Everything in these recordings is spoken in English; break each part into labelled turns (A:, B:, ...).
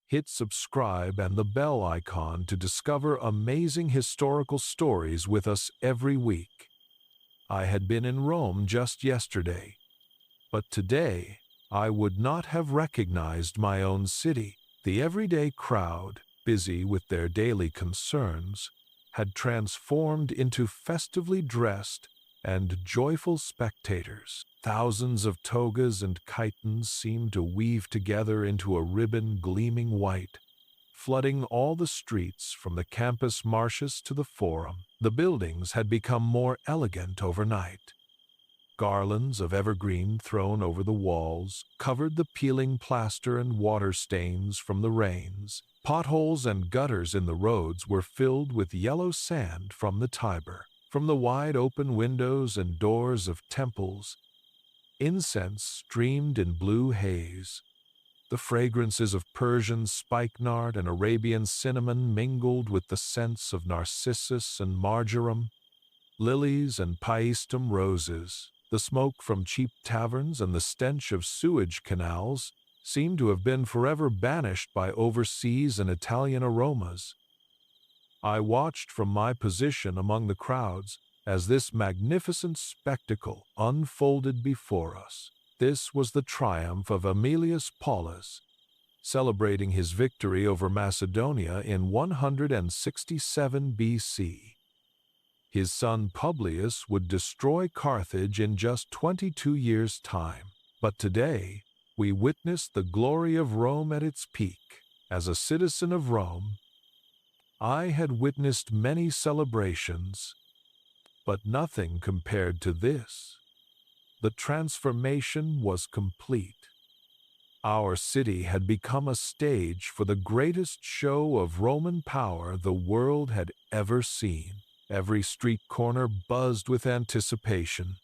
A: Hit subscribe and the bell icon to discover amazing historical stories with us every week. I had been in Rome just yesterday, but today I would not have recognized my own city. The everyday crowd, busy with their daily concerns, had transformed into festively dressed and joyful spectators. Thousands of togas and chitons seemed to weave together into a ribbon gleaming white, flooding all the streets from the campus martius to the forum. The buildings had become more elegant overnight. Garlands of evergreen thrown over the walls covered the peeling plaster and water stains from the rains. Potholes and gutters in the roads were filled with yellow sand from the Tiber. From the wide-open windows and doors of temples, incense streamed in blue haze. The fragrances of Persian spikenard and Arabian cinnamon mingled with the scents of narcissus and marjoram, lilies and paestum roses. The smoke from cheap taverns and the stench of sewage canals seemed to have been forever banished by overseas and Italian aromas. I watched from my position among the crowds as this magnificent spectacle unfolded before us. This was the triumph of Aemilius Paullus, celebrating his victory over Macedonia in 167 BC. His son Publius would destroy Carthage in just 22 years' time. But today, we witness the glory of Rome at its peak. As a citizen of Rome, I had witnessed many celebrations, but nothing compared to this. The transformation was complete. Our city had become a stage for the greatest show of Roman power the world had ever seen. Every street corner buzzed with anticipation,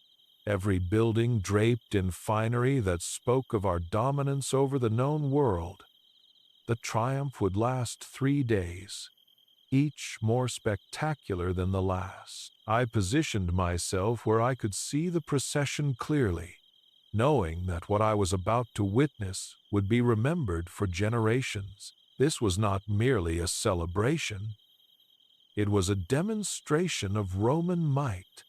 A: every building draped in finery that spoke of our dominance over the known world. The triumph would last 3 days, each more spectacular than the last. I positioned myself where I could see the procession clearly, knowing that what I was about to witness would be remembered for generations. This was not merely a celebration. It was a demonstration of Roman might,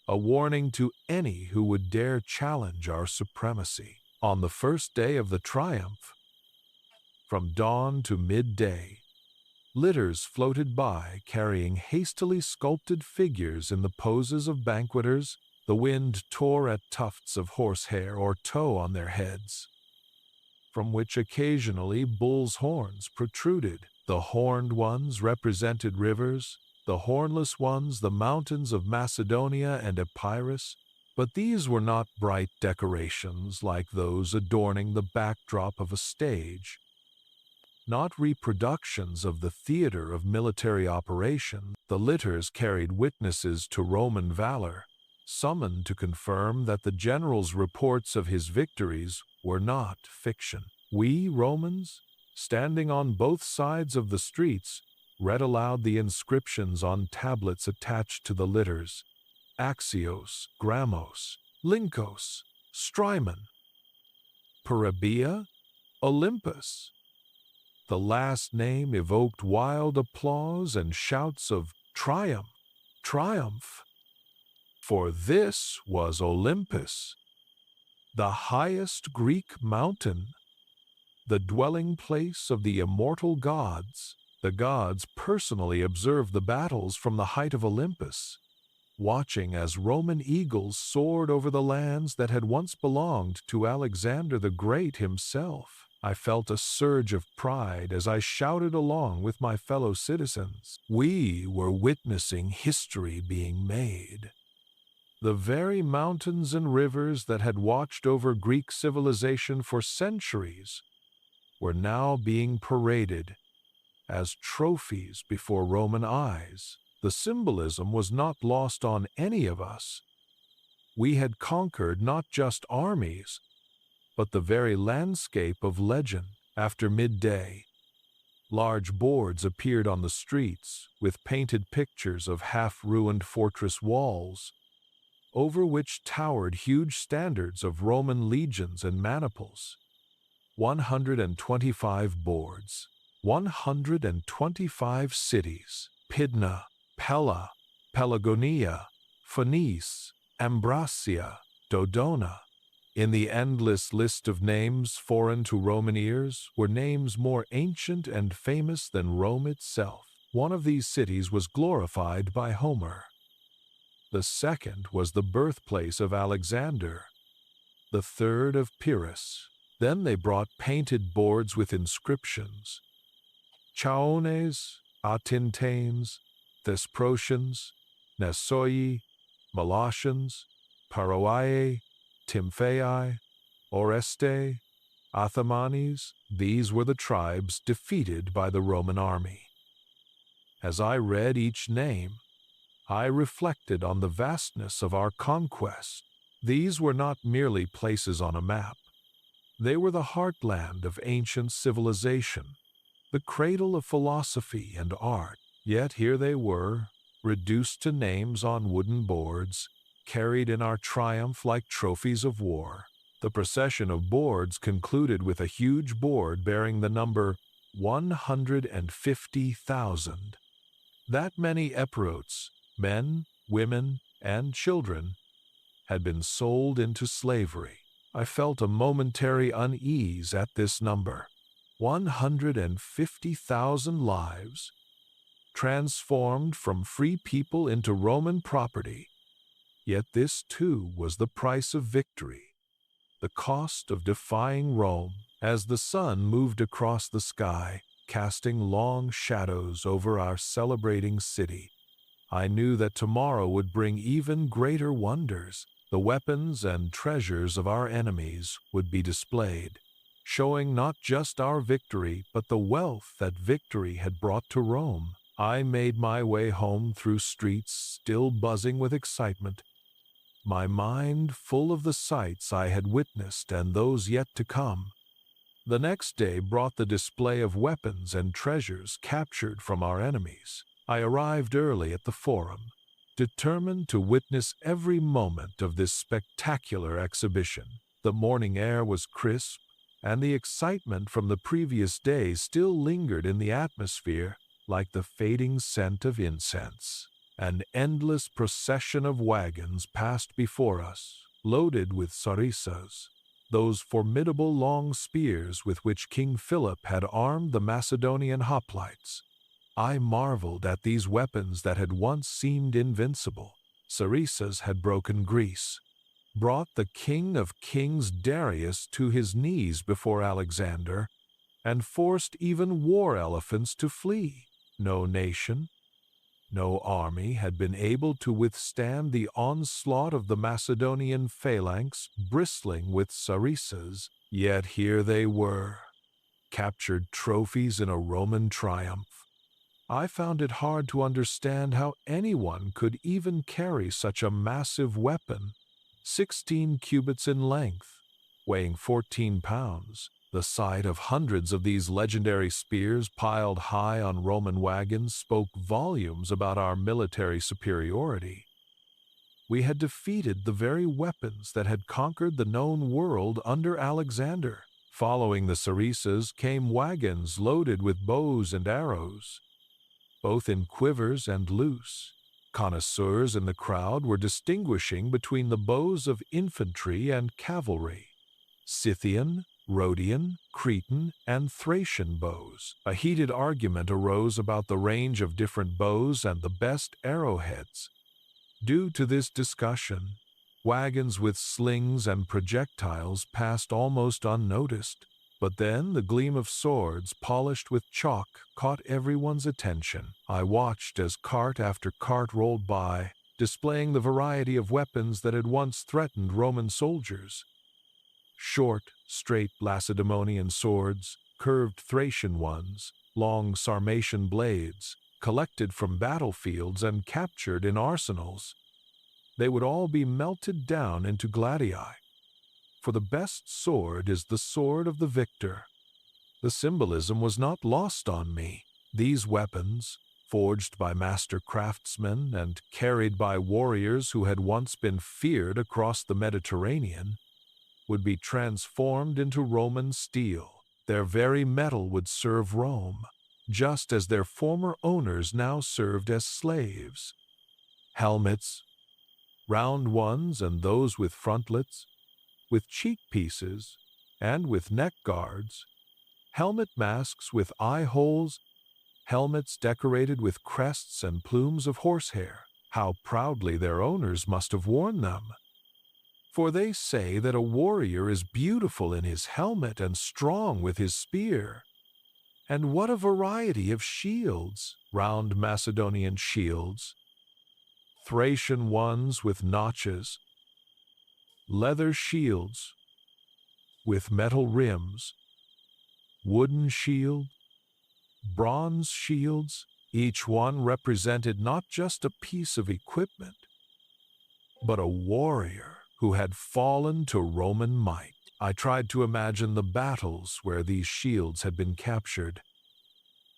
A: a warning to any who would dare challenge our supremacy. On the first day of the triumph, from dawn to midday, litters floated by carrying hastily sculpted figures in the poses of banqueters. The wind tore at tufts of horsehair or tow on their heads, from which occasionally bulls' horns protruded. The horned ones represented rivers, the hornless ones the mountains of Macedonia and Epirus. But these were not bright decorations like those adorning the backdrop of a stage, not reproductions of the theater of military operation. The litters carried witnesses to Roman valor, summoned to confirm that the general's reports of his victories were not fiction. We Romans, standing on both sides of the streets, read aloud the inscriptions on tablets attached to the litters: Axios, Grammos, Lynkos, Strymon, Parabia, Olympus. The last name evoked wild applause and shouts of triumph, triumph. For this was Olympus, the highest Greek mountain, the dwelling place of the immortal gods. The gods personally observed the battles from the height of Olympus, watching as Roman eagles soared over the lands that had once belonged to Alexander the Great himself. I felt a surge of pride as I shouted along with my fellow citizens. We were witnessing history being made. The very mountains and rivers that had watched over Greek civilization for centuries were now being paraded as trophies before Roman eyes. The symbolism was not lost on any of us. We had conquered not just armies, but the very landscape of legend. After midday, large boards appeared on the streets with painted pictures of half-ruined fortress walls, over which towered huge standards of Roman legions and maniples. 125 boards, 125 cities, Pydna, Pella, Pelagonia, Phoenice, Ambracia, Dodona. In the endless list of names foreign to Roman ears were names more ancient and famous than Rome itself. One of these cities was glorified by Homer. The second was the birthplace of Alexander, the third of Pyrrhus. Then they brought painted boards with inscriptions: Chaones, Atintanes, Thesprotians, Nassoi, Molossians, Paroiae, Tymphaei, Oreste, Athamanes. These were the tribes defeated by the Roman army. As I read each name, I reflected on the vastness of our conquest. These were not merely places on a map. They were the heartland of ancient civilization, the cradle of philosophy and art. Yet here they were, reduced to names on wooden boards, carried in our triumph like trophies of war. The procession of boards concluded with a huge board bearing the number 150,000. That many Epirotes, men, women, and children, had been sold into slavery. I felt a momentary unease at this number. 150,000 lives, transformed from free people into Roman property. Yet this too was the price of victory, the cost of defying Rome. As the sun moved across the sky, casting long shadows over our celebrating city, I knew that tomorrow would bring even greater wonders. The weapons and treasures of our enemies would be displayed, showing not just our victory, but the wealth that victory had brought to Rome. I made my way home through streets still buzzing with excitement, my mind full of the sights I had witnessed and those yet to come. The next day brought the display of weapons and treasures captured from our enemies. I arrived early at the Forum, determined to witness every moment of this spectacular exhibition. The morning air was crisp, and the excitement from the previous day still lingered in the atmosphere like the fading scent of incense. An endless procession of wagons passed before us, loaded with sarissas, those formidable long spears with which King Philip had armed the Macedonian hoplites. I marveled at these weapons that had once seemed invincible. Sarissas had broken Greece, brought the King of Kings Darius to his knees before Alexander, and forced even war elephants to flee. No nation, no army had been able to withstand the onslaught of the Macedonian phalanx bristling with sarissas, yet here they were, captured trophies in a Roman triumph. I found it hard to understand how anyone could even carry such a massive weapon, 16 cubits in length, weighing 14 pounds. The sight of hundreds of these legendary spears piled high on Roman wagons spoke volumes about our military superiority. We had defeated the very weapons that had conquered the known world under Alexander. Following the sarissas came wagons loaded with bows and arrows, both in quivers and loose. Connoisseurs in the crowd were distinguishing between the bows of infantry and cavalry, Scythian, Rhodian, Cretan, and Thracian bows. A heated argument arose about the range of different bows and the best arrowheads. Due to this discussion, wagons with slings and projectiles passed almost unnoticed. But then the gleam of swords polished with chalk caught everyone's attention. I watched as cart after cart rolled by, displaying the variety of weapons that had once threatened Roman soldiers. Short, straight Lacedaemonian swords, curved Thracian ones, long Sarmatian blades, collected from battlefields and captured in arsenals. They would all be melted down into gladii. For the best sword is the sword of the victor. The symbolism was not lost on me. These weapons, forged by master craftsmen and carried by warriors who had once been feared across the Mediterranean, would be transformed into Roman steel. Their very metal would serve Rome, just as their former owners now served as slaves. Helmets, round ones and those with frontlets, with cheek pieces, and with neck guards, helmet masks with eye holes, helmets decorated with crests and plumes of horsehair. How proudly their owners must have worn them! For they say that a warrior is beautiful in his helmet and strong with his spear. And what a variety of shields! Round Macedonian shields, Thracian ones with notches, leather shields with metal rims, wooden shield, bronze shields, each one represented not just a piece of equipment, but a warrior who had fallen to Roman might. I tried to imagine the battles where these shields had been captured,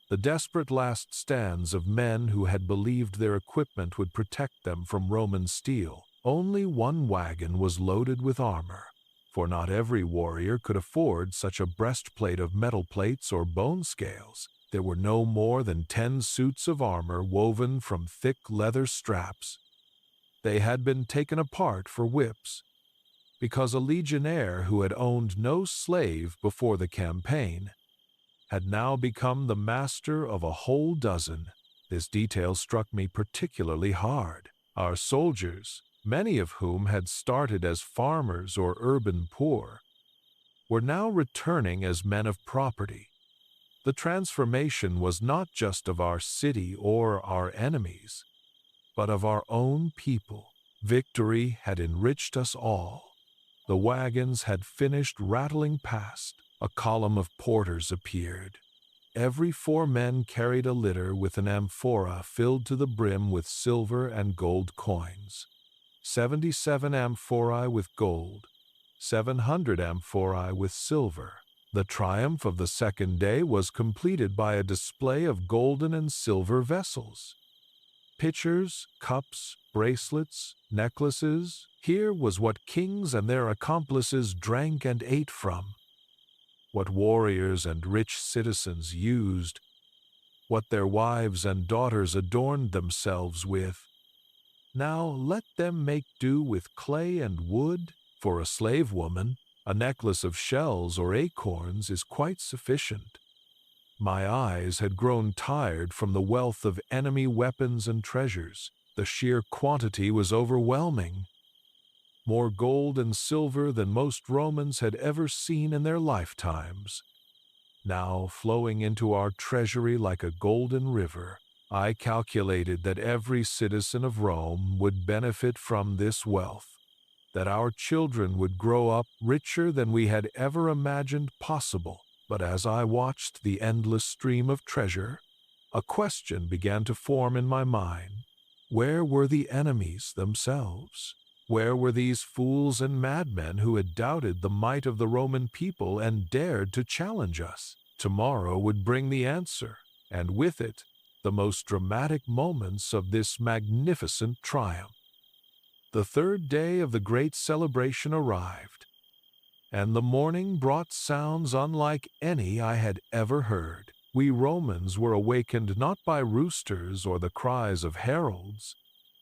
A: the desperate last stands of men who had believed their equipment would protect them from Roman steel. Only one wagon was loaded with armor, for not every warrior could afford such a breastplate of metal plates or bone scales. There were no more than 10 suits of armor woven from thick leather straps. They had been taken apart for whips, because a legionnaire who had owned no slave before the campaign had now become the master of a whole dozen. This detail struck me particularly hard. Our soldiers, many of whom had started as farmers or urban poor, were now returning as men of property. The transformation was not just of our city or our enemies, but of our own people. Victory had enriched us all. The wagons had finished rattling past. A column of porters appeared. Every 4 men carried a litter with an amphora filled to the brim with silver and gold coins. 77 amphorae with gold, 700 amphorae with silver. The triumph of the second day was completed by a display of golden and silver vessels. Pitchers, cups, bracelets, necklaces. Here was what kings and their accomplices drank and ate from, what warriors and rich citizens used, what their wives and daughters adorned themselves with. Now let them make do with clay and wood. For a slave woman, a necklace of shells or acorns is quite sufficient. My eyes had grown tired from the wealth of enemy weapons and treasures. The sheer quantity was overwhelming. More gold and silver than most Romans had ever seen in their lifetimes, now flowing into our treasury like a golden river. I calculated that every citizen of Rome would benefit from this wealth, that our children would grow up richer than we had ever imagined possible. But as I watched the endless stream of treasure, a question began to form in my mind. Where were the enemies themselves? Where were these fools and madmen who had doubted the might of the Roman people and dared to challenge us? Tomorrow would bring the answer, and with it, the most dramatic moments of this magnificent triumph. The third day of the great celebration arrived, and the morning brought sounds unlike any I had ever heard. We Romans were awakened not by roosters or the cries of heralds,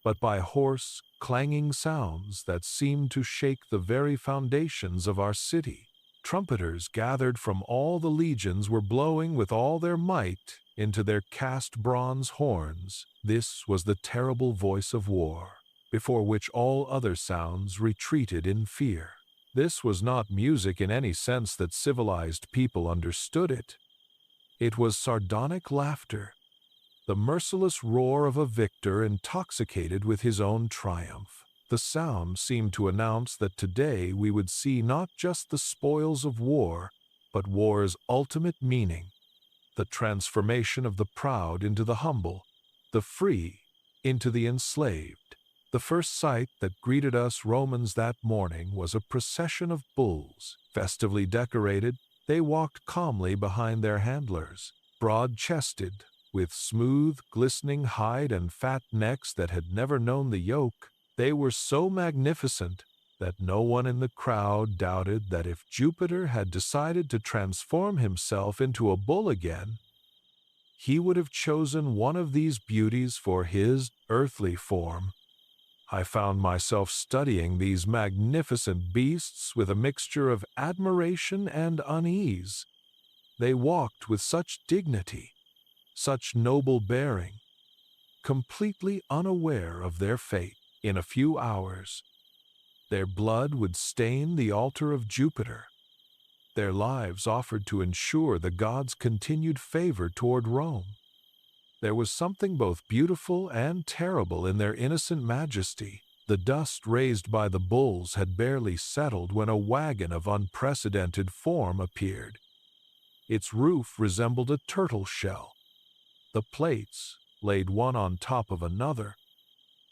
A: but by hoarse, clanging sounds that seemed to shake the very foundations of our city. Trumpeters gathered from all the legions were blowing with all their might into their cast bronze horns. This was the terrible voice of war, before which all other sounds retreated in fear. This was not music in any sense that civilized people understood it. It was sardonic laughter, the merciless roar of a victor intoxicated with his own triumph. The sound seemed to announce that today we would see not just the spoils of war, but war's ultimate meaning, the transformation of the proud into the humble, the free into the enslaved. The first sight that greeted us Romans that morning was a procession of bulls. Festively decorated, they walked calmly behind their handlers, broad-chested, with smooth, glistening hide and fat necks that had never known the yoke. They were so magnificent that no one in the crowd doubted that if Jupiter had decided to transform himself into a bull again, he would have chosen one of these beauties for his earthly form. I found myself studying these magnificent beasts with a mixture of admiration and unease. They walked with such dignity, such noble bearing, completely unaware of their fate. In a few hours, their blood would stain the altar of Jupiter, their lives offered to ensure the gods' continued favor toward Rome. There was something both beautiful and terrible in their innocent majesty. The dust raised by the bulls had barely settled when a wagon of unprecedented form appeared. Its roof resembled a turtle shell. The plates, laid one on top of another,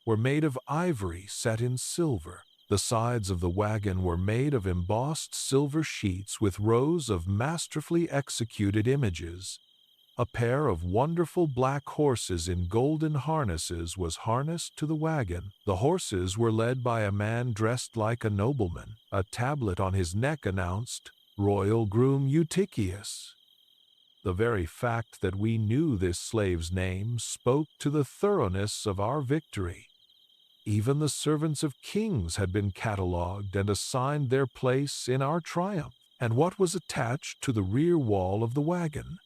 A: were made of ivory set in silver. The sides of the wagon were made of embossed silver sheets with rows of masterfully executed images. A pair of wonderful black horses in golden harnesses was harnessed to the wagon. The horses were led by a man dressed like a nobleman. A tablet on his neck announced, "Royal Groom Eutychius." The very fact that we knew this slave's name spoke to the thoroughness of our victory. Even the servants of kings had been catalogued and assigned their place in our triumph. And what was attached to the rear wall of the wagon?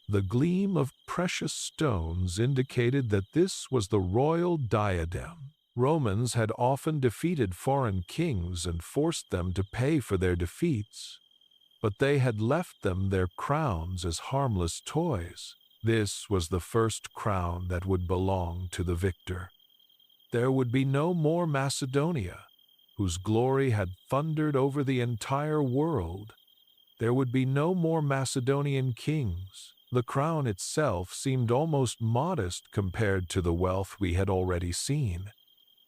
A: The gleam of precious stones indicated that this was the royal diadem. Romans had often defeated foreign kings and forced them to pay for their defeats, but they had left them their crowns as harmless toys. This was the first crown that would belong to the victor. There would be no more Macedonia, whose glory had thundered over the entire world. There would be no more Macedonian kings. The crown itself seemed almost modest compared to the wealth we had already seen.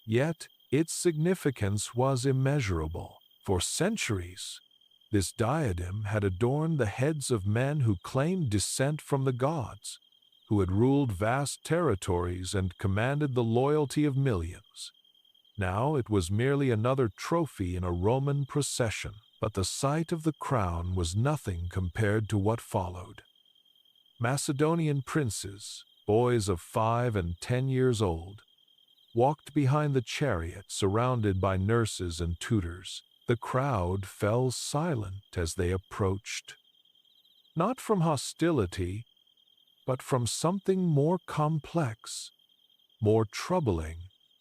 A: Yet its significance was immeasurable. For centuries, this diadem had adorned the heads of men who claimed descent from the gods, who had ruled vast territories and commanded the loyalty of millions. Now it was merely another trophy in a Roman procession, but the sight of the crown was nothing compared to what followed. Macedonian princes, boys of 5 and 10 years old, walked behind the chariot surrounded by nurses and tutors. The crowd fell silent as they approached, not from hostility, but from something more complex, more troubling.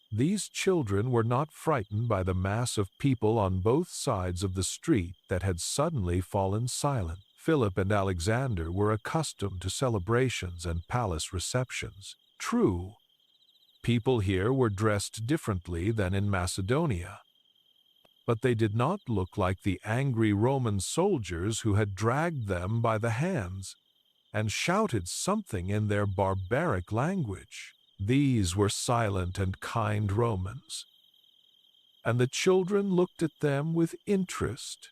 A: These children were not frightened by the mass of people on both sides of the street that had suddenly fallen silent. Philip and Alexander were accustomed to celebrations and palace receptions. True, people here were dressed differently than in Macedonia, but they did not look like the angry Roman soldiers who had dragged them by the hands and shouted something in their barbaric language. These were silent and kind Romans, and the children looked at them with interest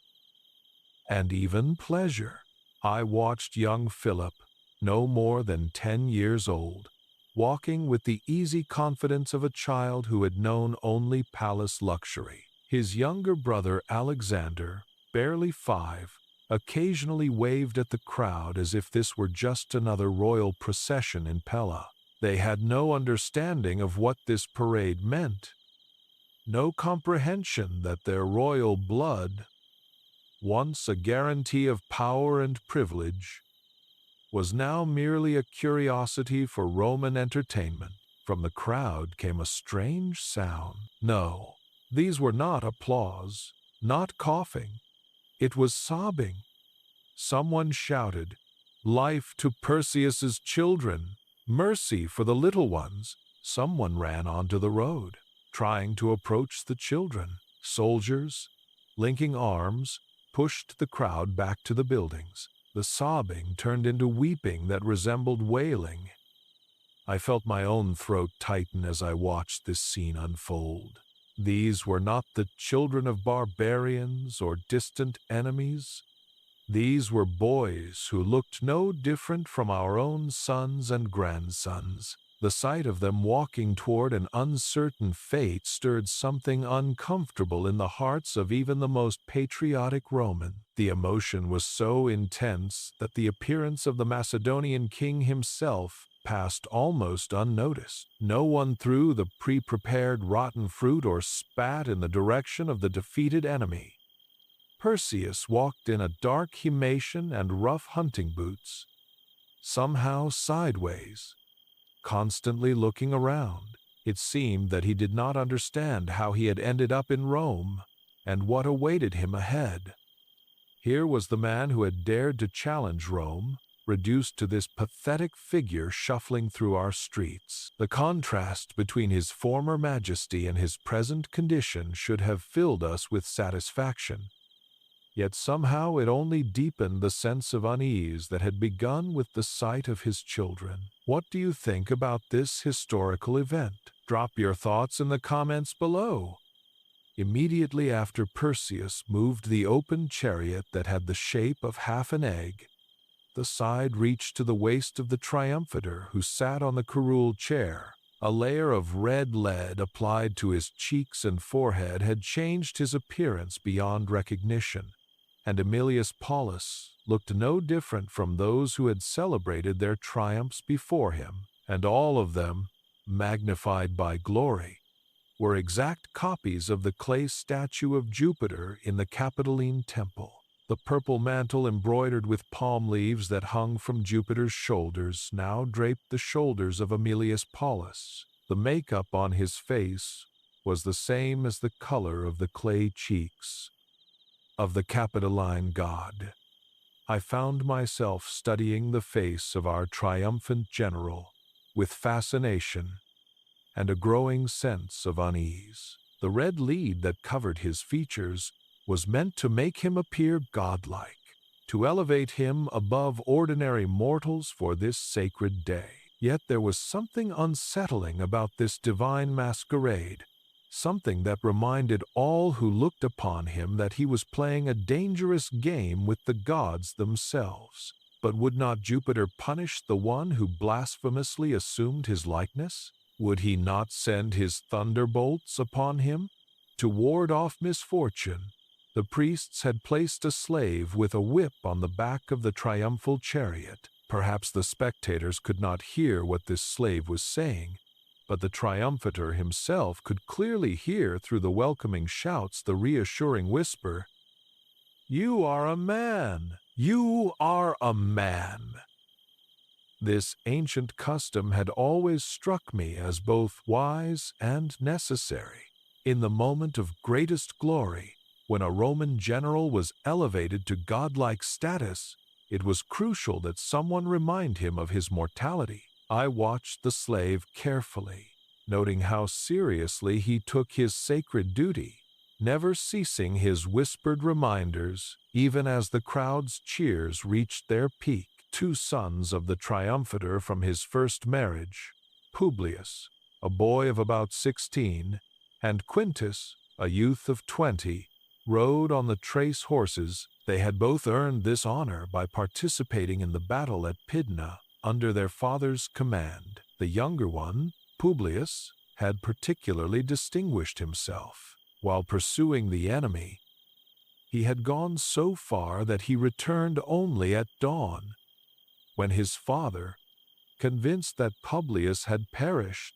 A: and even pleasure. I watched young Philip, no more than 10 years old, walking with the easy confidence of a child who had known only palace luxury. His younger brother Alexander, barely 5, occasionally waved at the crowd as if this were just another royal procession in Pella. They had no understanding of what this parade meant, no comprehension that their royal blood, once a guarantee of power and privilege, was now merely a curiosity for Roman entertainment. From the crowd came a strange sound. No, these were not applause, not coughing. It was sobbing. Someone shouted, "Life to Perseus's children! Mercy for the little ones!" Someone ran onto the road, trying to approach the children. Soldiers, linking arms, pushed the crowd back to the buildings. The sobbing turned into weeping that resembled wailing. I felt my own throat tighten as I watched this scene unfold. These were not the children of barbarians or distant enemies. These were boys who looked no different from our own sons and grandsons. The sight of them walking toward an uncertain fate stirred something uncomfortable in the hearts of even the most patriotic Roman. The emotion was so intense that the appearance of the Macedonian king himself passed almost unnoticed. No one threw the pre-prepared rotten fruit or spat in the direction of the defeated enemy. Perseus walked in a dark himation and rough hunting boots, somehow sideways, constantly looking around. It seemed that he did not understand how he had ended up in Rome and what awaited him ahead. Here was the man who had dared to challenge Rome, reduced to this pathetic figure shuffling through our streets. The contrast between his former majesty and his present condition should have filled us with satisfaction. Yet somehow it only deepened the sense of unease that had begun with the sight of his children. What do you think about this historical event? Drop your thoughts in the comments below. Immediately after Perseus moved the open chariot that had the shape of half an egg, the side reached to the waist of the triumphator who sat on the curule chair. A layer of red lead applied to his cheeks and forehead had changed his appearance beyond recognition, and Aemilius Paullus looked no different from those who had celebrated their triumphs before him, and all of them, magnified by glory, were exact copies of the clay statue of Jupiter in the Capitoline temple. The purple mantle embroidered with palm leaves that hung from Jupiter's shoulders now draped the shoulders of Aemilius Paullus. The makeup on his face was the same as the color of the clay cheeks of the Capitoline god. I found myself studying the face of our triumphant general with fascination and a growing sense of unease. The red lead that covered his features was meant to make him appear godlike, to elevate him above ordinary mortals for this sacred day. Yet there was something unsettling about this divine masquerade, something that reminded all who looked upon him that he was playing a dangerous game with the gods themselves. But would not Jupiter punish the one who blasphemously assumed his likeness? Would he not send his thunderbolts upon him? To ward off misfortune, the priests had placed a slave with a whip on the back of the triumphal chariot. Perhaps the spectators could not hear what this slave was saying, but the triumphator himself could clearly hear through the welcoming shouts the reassuring whisper, "You are a man! You are a man!" This ancient custom had always struck me as both wise and necessary. In the moment of greatest glory, when a Roman general was elevated to godlike status, it was crucial that someone remind him of his mortality. I watched the slave carefully, noting how seriously he took his sacred duty, never ceasing his whispered reminders, even as the crowd's cheers reached their peak. 2 sons of the triumphator from his first marriage, Publius, a boy of about 16, and Quintus, a youth of 20, rode on the trace horses. They had both earned this honor by participating in the battle at Pydna under their father's command. The younger one, Publius, had particularly distinguished himself. While pursuing the enemy, he had gone so far that he returned only at dawn, when his father, convinced that Publius had perished,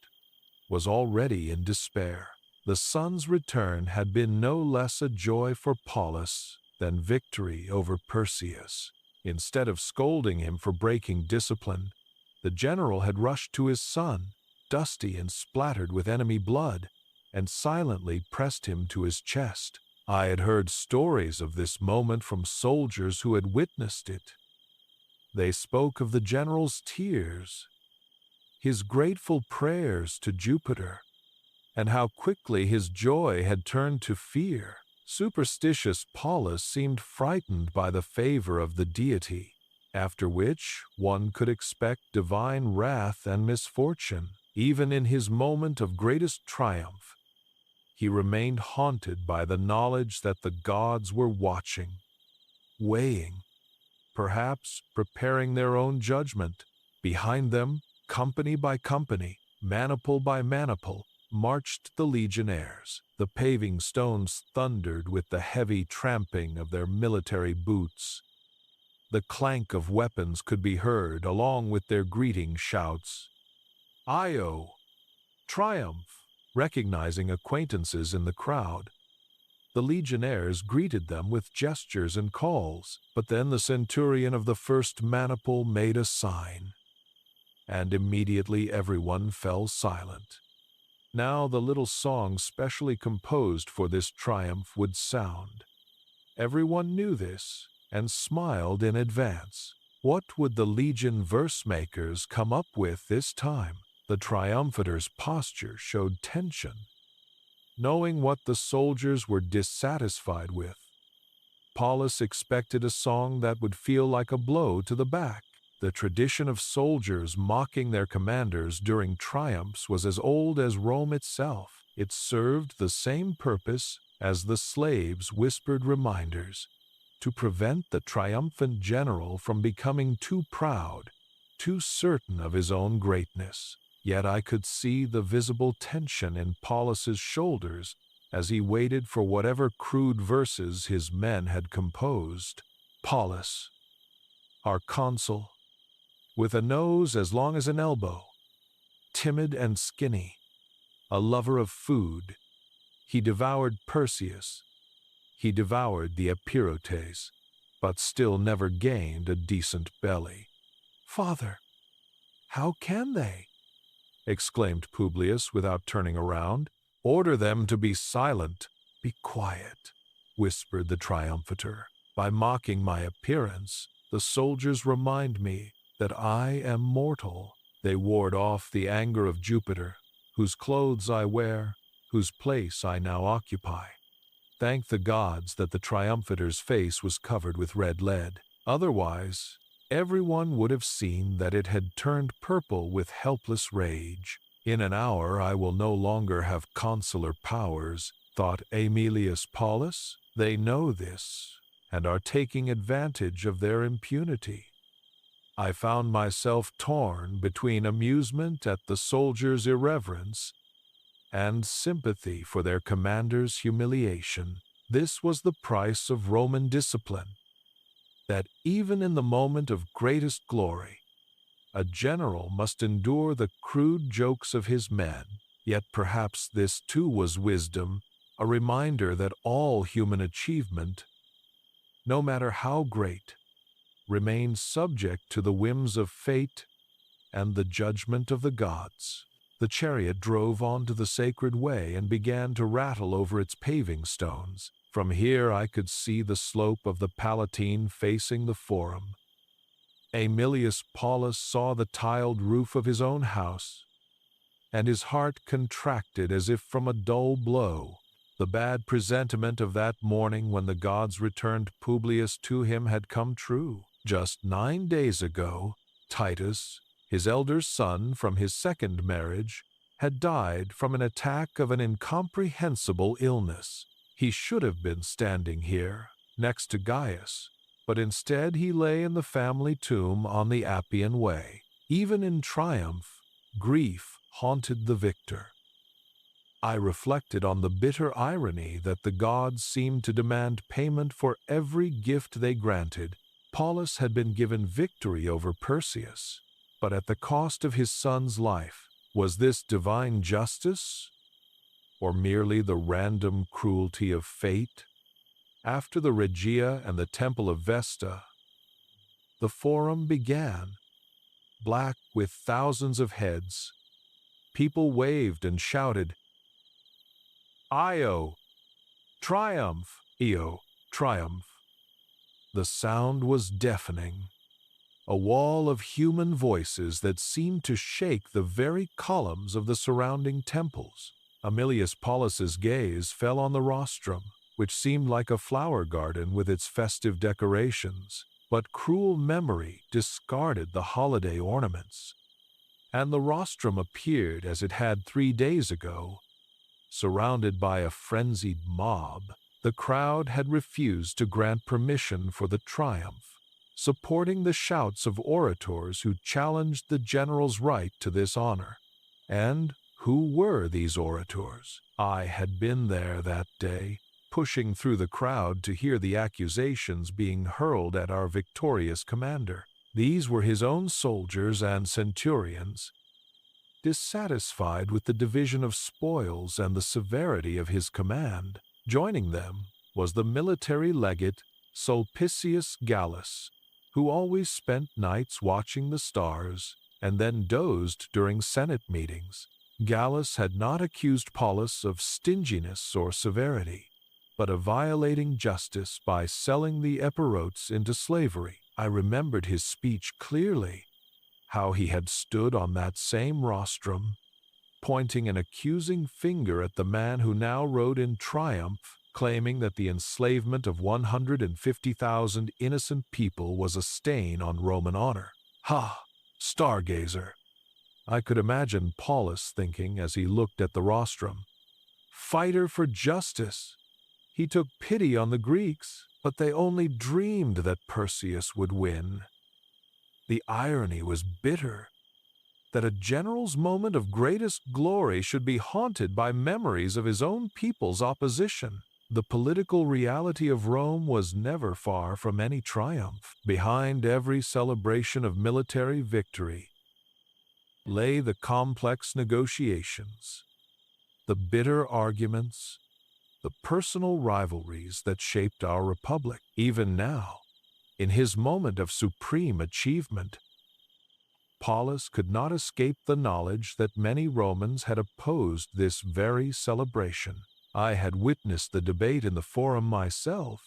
A: was already in despair. The son's return had been no less a joy for Paullus than victory over Perseus. Instead of scolding him for breaking discipline, the general had rushed to his son, dusty and splattered with enemy blood, and silently pressed him to his chest. I had heard stories of this moment from soldiers who had witnessed it. They spoke of the general's tears, his grateful prayers to Jupiter, and how quickly his joy had turned to fear. Superstitious Paullus seemed frightened by the favor of the deity, after which one could expect divine wrath and misfortune. Even in his moment of greatest triumph, he remained haunted by the knowledge that the gods were watching, weighing, perhaps preparing their own judgment. Behind them, Company by company, maniple by maniple, marched the legionnaires. The paving stones thundered with the heavy tramping of their military boots. The clank of weapons could be heard along with their greeting shouts. Io! Triumph! Recognizing acquaintances in the crowd, the legionnaires greeted them with gestures and calls, but then the centurion of the first maniple made a sign, and immediately everyone fell silent. Now the little song specially composed for this triumph would sound. Everyone knew this and smiled in advance. What would the legion verse-makers come up with this time? The triumphators' posture showed tension. Knowing what the soldiers were dissatisfied with, Paullus expected a song that would feel like a blow to the back. The tradition of soldiers mocking their commanders during triumphs was as old as Rome itself. It served the same purpose as the slaves' whispered reminders, to prevent the triumphant general from becoming too proud, too certain of his own greatness. Yet I could see the visible tension in Paulus's shoulders as he waited for whatever crude verses his men had composed. Paullus, our consul, with a nose as long as an elbow, timid and skinny, a lover of food, he devoured Perseus, he devoured the Epirotes, but still never gained a decent belly. Father, how can they? Exclaimed Publius without turning around. Order them to be silent. Be quiet, whispered the triumphator. By mocking my appearance, the soldiers remind me that I am mortal. They ward off the anger of Jupiter, whose clothes I wear, whose place I now occupy. Thank the gods that the triumphator's face was covered with red lead. Otherwise, everyone would have seen that it had turned purple with helpless rage. In an hour I will no longer have consular powers, thought Aemilius Paullus. They know this, and are taking advantage of their impunity. I found myself torn between amusement at the soldiers' irreverence and sympathy for their commander's humiliation. This was the price of Roman discipline, that even in the moment of greatest glory, a general must endure the crude jokes of his men. Yet perhaps this too was wisdom, a reminder that all human achievement, no matter how great, remains subject to the whims of fate and the judgment of the gods. The chariot drove onto the sacred way and began to rattle over its paving stones. From here I could see the slope of the Palatine facing the Forum. Aemilius Paullus saw the tiled roof of his own house, and his heart contracted as if from a dull blow. The bad presentiment of that morning when the gods returned Publius to him had come true. Just 9 days ago, Titus, his elder son from his second marriage, had died from an attack of an incomprehensible illness. He should have been standing here, next to Gaius, but instead he lay in the family tomb on the Appian Way. Even in triumph, grief haunted the victor. I reflected on the bitter irony that the gods seemed to demand payment for every gift they granted. Paullus had been given victory over Perseus, but at the cost of his son's life. Was this divine justice, or merely the random cruelty of fate? After the Regia and the Temple of Vesta, the Forum began, black with thousands of heads. People waved and shouted, Io, triumph, Io, triumph. The sound was deafening, a wall of human voices that seemed to shake the very columns of the surrounding temples. Aemilius Paulus's gaze fell on the rostrum, which seemed like a flower garden with its festive decorations, but cruel memory discarded the holiday ornaments. And the rostrum appeared as it had 3 days ago, surrounded by a frenzied mob. The crowd had refused to grant permission for the triumph. supporting the shouts of orators who challenged the general's right to this honor. And who were these orators? I had been there that day, pushing through the crowd to hear the accusations being hurled at our victorious commander. These were his own soldiers and centurions, dissatisfied with the division of spoils and the severity of his command. Joining them was the military legate Sulpicius Gallus, who always spent nights watching the stars and then dozed during Senate meetings. Gallus had not accused Paullus of stinginess or severity, but of violating justice by selling the Epirotes into slavery. I remembered his speech clearly, how he had stood on that same rostrum, pointing an accusing finger at the man who now rode in triumph, claiming that the enslavement of 150,000 innocent people was a stain on Roman honor. Ha! Stargazer! I could imagine Paullus thinking as he looked at the rostrum. Fighter for justice! He took pity on the Greeks, but they only dreamed that Perseus would win. The irony was bitter, that a general's moment of greatest glory should be haunted by memories of his own people's opposition. The political reality of Rome was never far from any triumph. Behind every celebration of military victory lay the complex negotiations, the bitter arguments, the personal rivalries that shaped our republic. Even now, in his moment of supreme achievement, Paullus could not escape the knowledge that many Romans had opposed this very celebration. I had witnessed the debate in the Forum myself,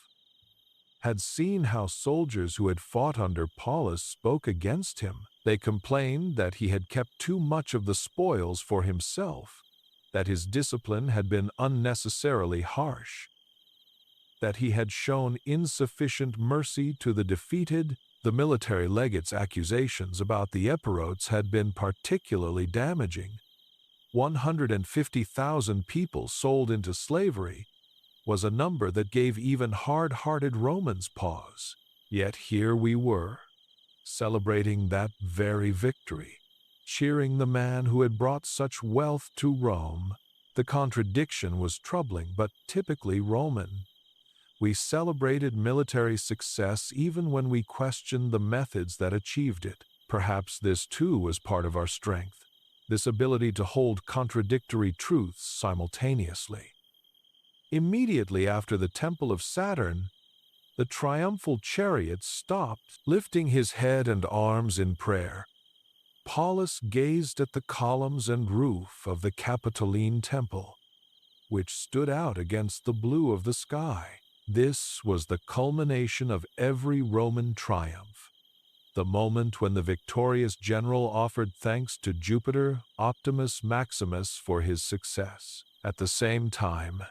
A: had seen how soldiers who had fought under Paullus spoke against him. They complained that he had kept too much of the spoils for himself, that his discipline had been unnecessarily harsh, that he had shown insufficient mercy to the defeated. The military legate's accusations about the Epirotes had been particularly damaging. 150,000 people sold into slavery was a number that gave even hard-hearted Romans pause. Yet here we were, celebrating that very victory, cheering the man who had brought such wealth to Rome. The contradiction was troubling, but typically Roman. We celebrated military success even when we questioned the methods that achieved it. Perhaps this too was part of our strength, this ability to hold contradictory truths simultaneously. Immediately after the Temple of Saturn, the triumphal chariot stopped, lifting his head and arms in prayer. Paullus gazed at the columns and roof of the Capitoline Temple, which stood out against the blue of the sky. This was the culmination of every Roman triumph, the moment when the victorious general offered thanks to Jupiter, Optimus Maximus, for his success. At the same time,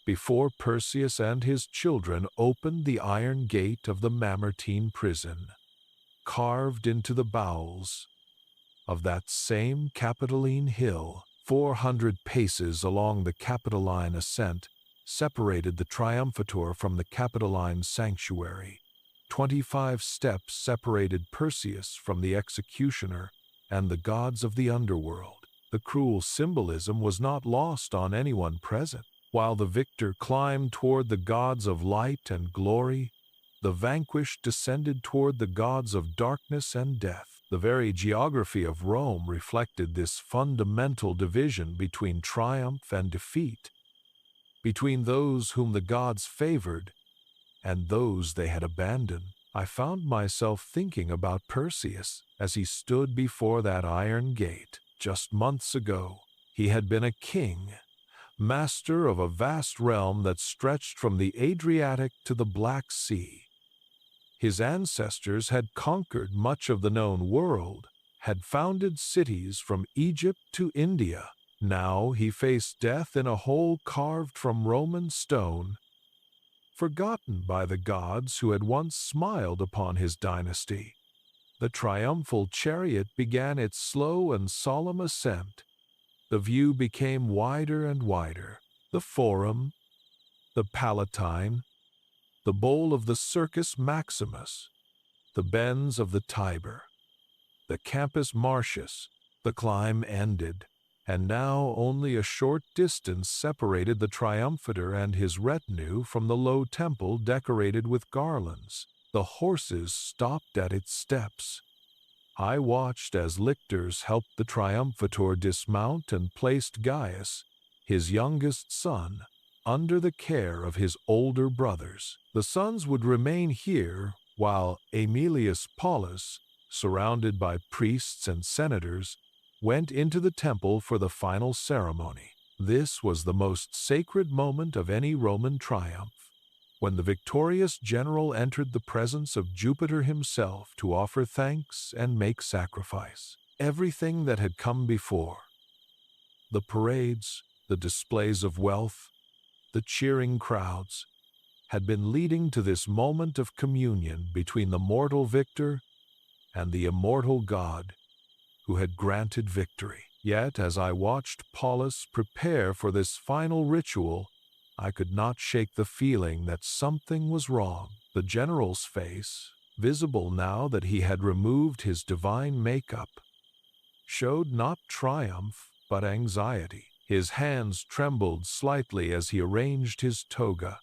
A: before Perseus and his children opened the iron gate of the Mamertine prison, carved into the bowels of that same Capitoline hill, 400 paces along the Capitoline ascent, separated the triumphator from the Capitoline sanctuary. 25 steps separated Perseus from the executioner and the gods of the underworld. The cruel symbolism was not lost on anyone present. While the victor climbed toward the gods of light and glory, the vanquished descended toward the gods of darkness and death. The very geography of Rome reflected this fundamental division between triumph and defeat, between those whom the gods favored and those they had abandoned. I found myself thinking about Perseus as he stood before that iron gate. Just months ago, he had been a king, master of a vast realm that stretched from the Adriatic to the Black Sea. His ancestors had conquered much of the known world, had founded cities from Egypt to India. Now he faced death in a hole carved from Roman stone, forgotten by the gods who had once smiled upon his dynasty. The triumphal chariot began its slow and solemn ascent. The view became wider and wider. The Forum, the Palatine, the bowl of the Circus Maximus, the bends of the Tiber, the Campus Martius. The climb ended, and now only a short distance separated the triumphator and his retinue from the low temple decorated with garlands. The horses stopped at its steps. I watched as lictors helped the triumphator dismount and placed Gaius, his youngest son, under the care of his older brothers. The sons would remain here while Aemilius Paullus, surrounded by priests and senators, went into the temple for the final ceremony. This was the most sacred moment of any Roman triumph, when the victorious general entered the presence of Jupiter himself to offer thanks and make sacrifice. Everything that had come before, the parades, the displays of wealth, the cheering crowds, had been leading to this moment of communion between the mortal victor and the immortal God who had granted victory. Yet, as I watched Paullus prepare for this final ritual, I could not shake the feeling that something was wrong. The general's face, visible now that he had removed his divine makeup, showed not triumph but anxiety. His hands trembled slightly as he arranged his toga,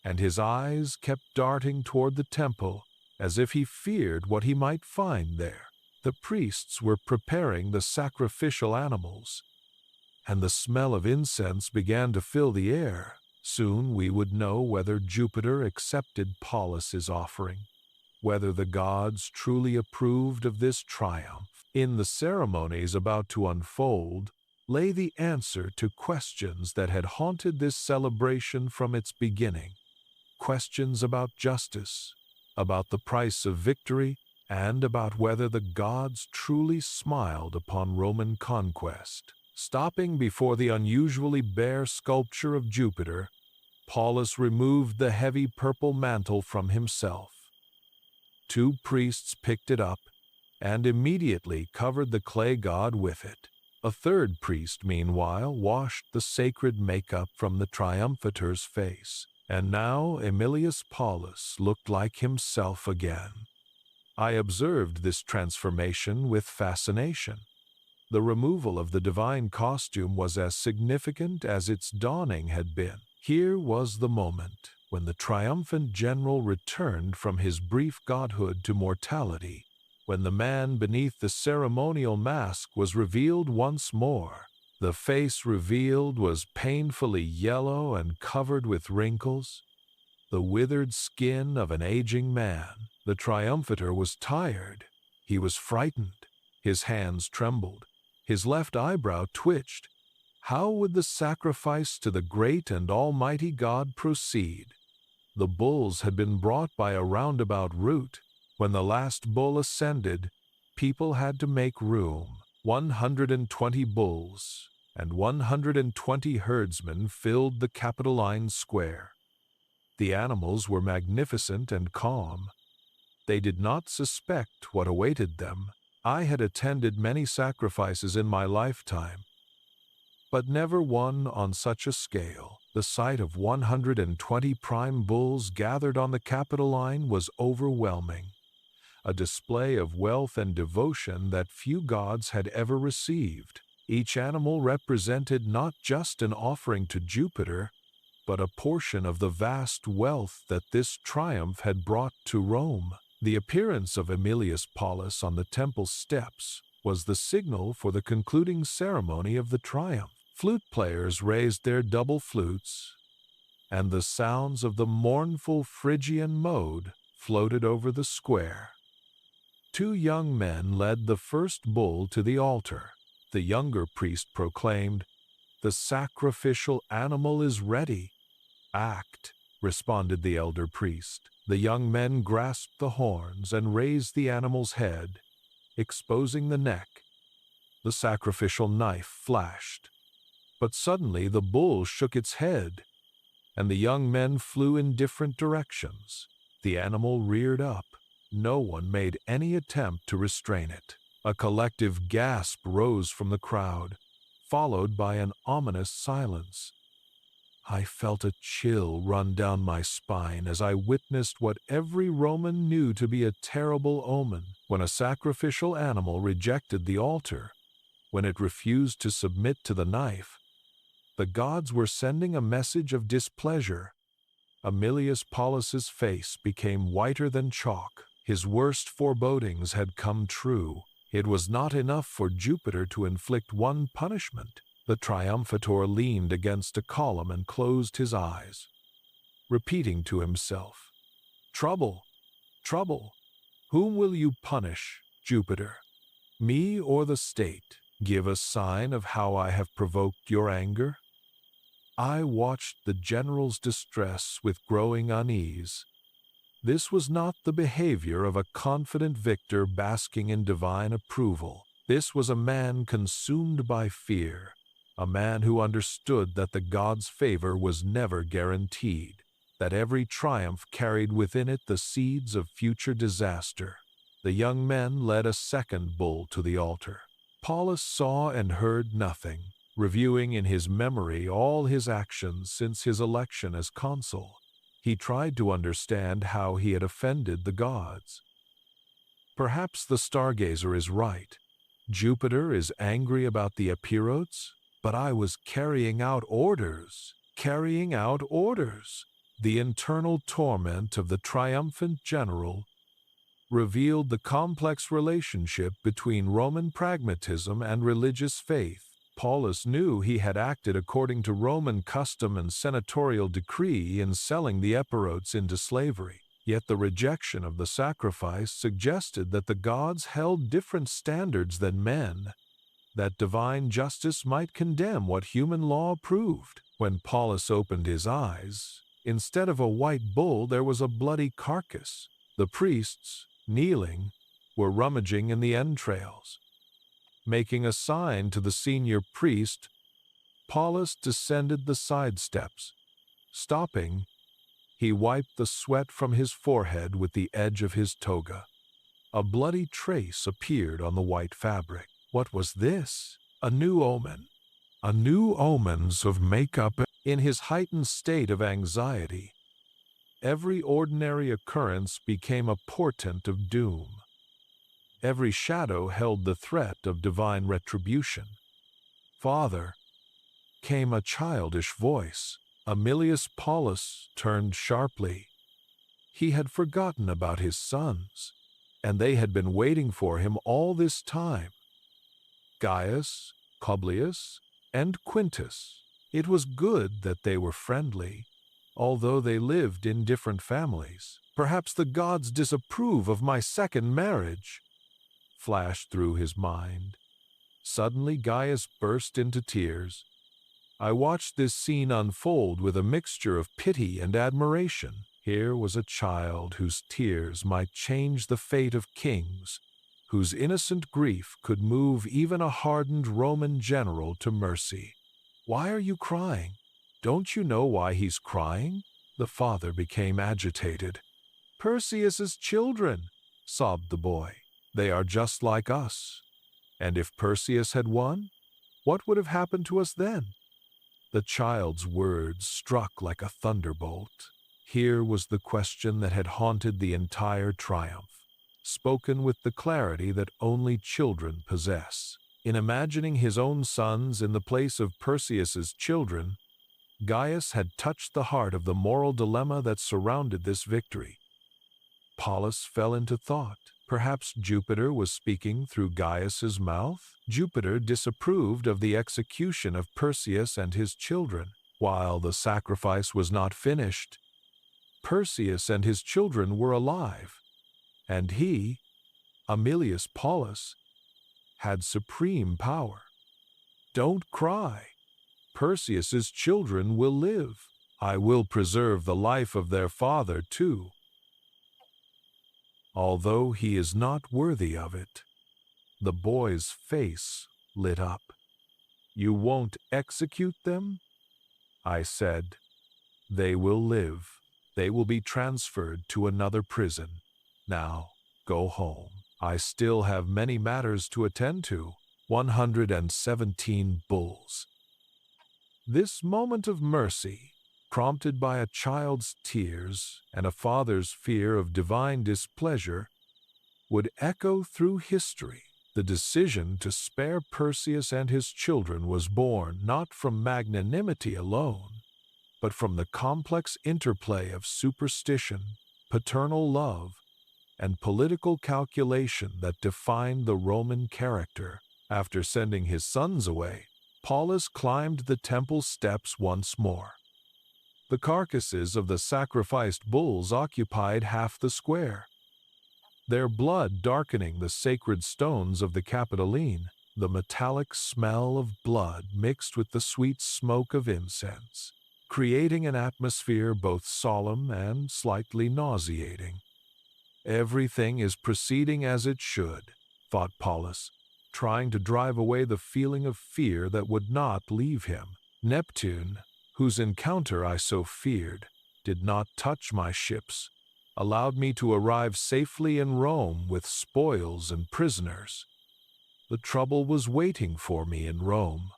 A: and his eyes kept darting toward the temple as if he feared what he might find there. The priests were preparing the sacrificial animals, and the smell of incense began to fill the air. Soon we would know whether Jupiter accepted Paulus's offering, whether the gods truly approved of this triumph. In the ceremonies about to unfold lay the answer to questions that had haunted this celebration from its beginning. Questions about justice, about the price of victory, and about whether the gods truly smiled upon Roman conquest. Stopping before the unusually bare sculpture of Jupiter, Paullus removed the heavy purple mantle from himself. Two priests picked it up and immediately covered the clay god with it. A third priest, meanwhile, washed the sacred makeup from the triumphator's face, and now Aemilius Paullus looked like himself again. I observed this transformation with fascination. The removal of the divine costume was as significant as its donning had been. Here was the moment when the triumphant general returned from his brief godhood to mortality, when the man beneath the ceremonial mask was revealed once more. The face revealed was painfully yellow and covered with wrinkles, the withered skin of an aging man. The triumphator was tired. He was frightened. His hands trembled. His left eyebrow twitched. How would the sacrifice to the great and almighty God proceed? The bulls had been brought by a roundabout route. When the last bull ascended, people had to make room. 120 bulls and 120 herdsmen filled the Capitoline Square. The animals were magnificent and calm. They did not suspect what awaited them. I had attended many sacrifices in my lifetime, but never one on such a scale. The sight of 120 prime bulls gathered on the Capitoline was overwhelming, a display of wealth and devotion that few gods had ever received. Each animal represented not just an offering to Jupiter, but a portion of the vast wealth that this triumph had brought to Rome. The appearance of Aemilius Paullus on the temple steps was the signal for the concluding ceremony of the triumph. Flute players raised their double flutes, and the sounds of the mournful Phrygian mode floated over the square. Two young men led the first bull to the altar. The younger priest proclaimed, "The sacrificial animal is ready." "Act," responded the elder priest. The young men grasped the horns and raised the animal's head, exposing the neck. The sacrificial knife flashed. But suddenly the bull shook its head, and the young men flew in different directions. The animal reared up. No one made any attempt to restrain it. A collective gasp rose from the crowd, followed by an ominous silence. I felt a chill run down my spine as I witnessed what every Roman knew to be a terrible omen. When a sacrificial animal rejected the altar, when it refused to submit to the knife, the gods were sending a message of displeasure. Aemilius Paulus's face became whiter than chalk. His worst forebodings had come true. It was not enough for Jupiter to inflict one punishment. The triumphator leaned against a column and closed his eyes, repeating to himself, "Trouble, trouble. Whom will you punish, Jupiter? Me or the state? Give a sign of how I have provoked your anger." I watched the general's distress with growing unease. This was not the behavior of a confident victor basking in divine approval. This was a man consumed by fear, a man who understood that the gods' favor was never guaranteed, that every triumph carried within it the seeds of future disaster. The young men led a second bull to the altar. Paullus saw and heard nothing, reviewing in his memory all his actions since his election as consul. He tried to understand how he had offended the gods. Perhaps the stargazer is right. Jupiter is angry about the Epirotes, but I was carrying out orders. The internal torment of the triumphant general revealed the complex relationship between Roman pragmatism and religious faith. Paullus knew he had acted according to Roman custom and senatorial decree in selling the Epirotes into slavery. Yet the rejection of the sacrifice suggested that the gods held different standards than men, that divine justice might condemn what human law approved. When Paullus opened his eyes, instead of a white bull there was a bloody carcass. The priests, kneeling, were rummaging in the entrails. Making a sign to the senior priest, Paullus descended the side steps. Stopping, he wiped the sweat from his forehead with the edge of his toga. A bloody trace appeared on the white fabric. What was this? A new omen. A new omens of makeup. In his heightened state of anxiety, every ordinary occurrence became a portent of doom. Every shadow held the threat of divine retribution. "Father," came a childish voice. Aemilius Paullus turned sharply. He had forgotten about his sons, and they had been waiting for him all this time. Gaius, Publius, and Quintus. It was good that they were friendly, although they lived in different families. "Perhaps the gods disapprove of my second marriage," flashed through his mind. Suddenly Gaius burst into tears. I watched this scene unfold with a mixture of pity and admiration. Here was a child whose tears might change the fate of kings, whose innocent grief could move even a hardened Roman general to mercy. "Why are you crying? Don't you know why he's crying?" The father became agitated. "Perseus's children," sobbed the boy. "They are just like us. And if Perseus had won, what would have happened to us then?" The child's words struck like a thunderbolt. Here was the question that had haunted the entire triumph, spoken with the clarity that only children possess. In imagining his own sons in the place of Perseus's children, Gaius had touched the heart of the moral dilemma that surrounded this victory. Paullus fell into thought. Perhaps Jupiter was speaking through Gaius's mouth? Jupiter disapproved of the execution of Perseus and his children. While the sacrifice was not finished, Perseus and his children were alive, and he, Aemilius Paullus, had supreme power. "Don't cry. Perseus's children will live. I will preserve the life of their father too, although he is not worthy of it." The boy's face lit up. "You won't execute them?" I said. "They will live. They will be transferred to another prison. Now, go home. I still have many matters to attend to." 117 bulls. This moment of mercy, prompted by a child's tears and a father's fear of divine displeasure, would echo through history. The decision to spare Perseus and his children was born not from magnanimity alone, but from the complex interplay of superstition, paternal love, and political calculation that defined the Roman character. After sending his sons away, Paullus climbed the temple steps once more. The carcasses of the sacrificed bulls occupied half the square, their blood darkening the sacred stones of the Capitoline, the metallic smell of blood mixed with the sweet smoke of incense, creating an atmosphere both solemn and slightly nauseating. Everything is proceeding as it should, thought Paullus, trying to drive away the feeling of fear that would not leave him. Neptune, whose encounter I so feared, did not touch my ships, allowed me to arrive safely in Rome with spoils and prisoners. The trouble was waiting for me in Rome.